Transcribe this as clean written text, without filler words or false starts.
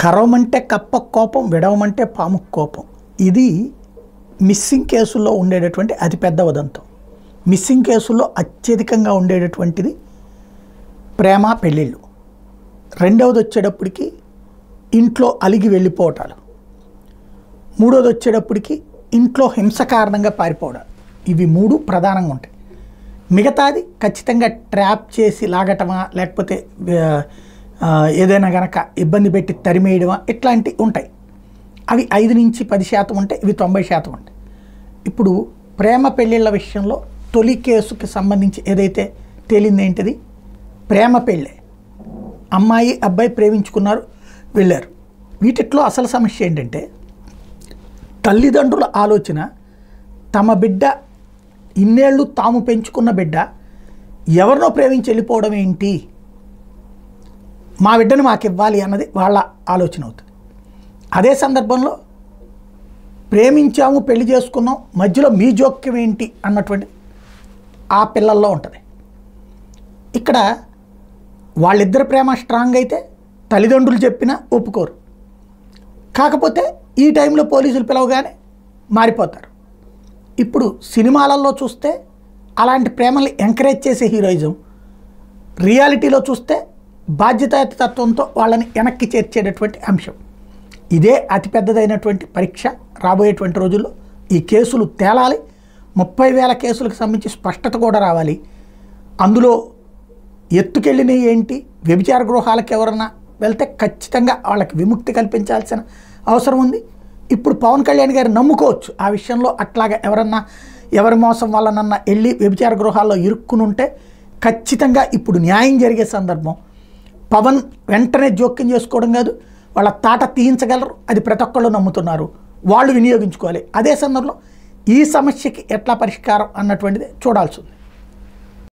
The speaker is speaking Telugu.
కరవమంటే కప్ప కోపం, విడవమంటే పాము కోపం. ఇది మిస్సింగ్ కేసుల్లో ఉండేటటువంటి అతిపెద్ద ఉదంతం. మిస్సింగ్ కేసుల్లో అత్యధికంగా ఉండేటటువంటిది ప్రేమ పెళ్ళిళ్ళు. రెండవది వచ్చేటప్పటికి ఇంట్లో అలిగి వెళ్ళిపోవటాలు. మూడవది వచ్చేటప్పటికి ఇంట్లో హింస కారణంగా పారిపోవడం. ఇవి మూడు ప్రధానంగా ఉంటాయి. మిగతాది ఖచ్చితంగా ట్రాప్ చేసి లాగటమా, లేకపోతే ఏదైనా కనుక ఇబ్బంది పెట్టి తరిమేయడమా, ఇట్లాంటివి ఉంటాయి. అవి 5 నుంచి 10% ఉంటాయి, ఇవి 90% ఉంటాయి. ఇప్పుడు ప్రేమ పెళ్ళిళ్ళ విషయంలో తొలి కేసుకి సంబంధించి ఏదైతే తేలింది ఏంటిది, ప్రేమ పెళ్ళే. అమ్మాయి అబ్బాయి ప్రేమించుకున్నారు, వెళ్ళారు. వీటిట్లో అసలు సమస్య ఏంటంటే తల్లిదండ్రుల ఆలోచన, తమ బిడ్డ ఇన్నేళ్ళు తాము పెంచుకున్న బిడ్డ ఎవరినో ప్రేమించి వెళ్ళిపోవడం ఏంటి, మా బిడ్డను మాకు ఇవ్వాలి అన్నది వాళ్ళ ఆలోచన అవుతుంది. అదే సందర్భంలో ప్రేమించాము, పెళ్లి చేసుకున్నాం, మధ్యలో మీ జోక్యం ఏంటి అన్నటువంటి ఆ పిల్లల్లో ఉంటుంది. ఇక్కడ వాళ్ళిద్దరి ప్రేమ స్ట్రాంగ్ అయితే తల్లిదండ్రులు చెప్పినా ఒప్పుకోరు. కాకపోతే ఈ టైంలో పోలీసులు పిలవగానే మారిపోతారు. ఇప్పుడు సినిమాలలో చూస్తే అలాంటి ప్రేమల్ని ఎంకరేజ్ చేసే హీరోయిజం, రియాలిటీలో చూస్తే బాధ్యతాయుతత్వంతో వాళ్ళని వెనక్కి చేర్చేటటువంటి అంశం. ఇదే అతిపెద్దదైనటువంటి పరీక్ష రాబోయేటువంటి రోజుల్లో. ఈ కేసులు తేలాలి. 30,000 కేసులకు సంబంధించి స్పష్టత కూడా రావాలి. అందులో ఎత్తుకెళ్ళినవి ఏంటి, వ్యభిచార గృహాలకు ఎవరన్నా వెళ్తే ఖచ్చితంగా వాళ్ళకి విముక్తి కల్పించాల్సిన అవసరం ఉంది. ఇప్పుడు పవన్ కళ్యాణ్ గారు నమ్ముకోవచ్చు ఆ విషయంలో. అట్లాగా ఎవరన్నా ఎవరి మోసం వల్లనన్నా వెళ్ళి వ్యభిచార గృహాల్లో ఇరుక్కుని ఉంటే ఖచ్చితంగా ఇప్పుడు న్యాయం జరిగే సందర్భం. పవన్ వెంటనే జోక్యం చేసుకోవడం కాదు, వాళ్ళ తాట తీయించగలరు. అది ప్రతి ఒక్కళ్ళు నమ్ముతున్నారు, వాళ్ళు వినియోగించుకోవాలి. అదే సందర్భంలో ఈ సమస్యకి ఎట్లా పరిష్కారం అన్నటువంటిది చూడాల్సి ఉంది.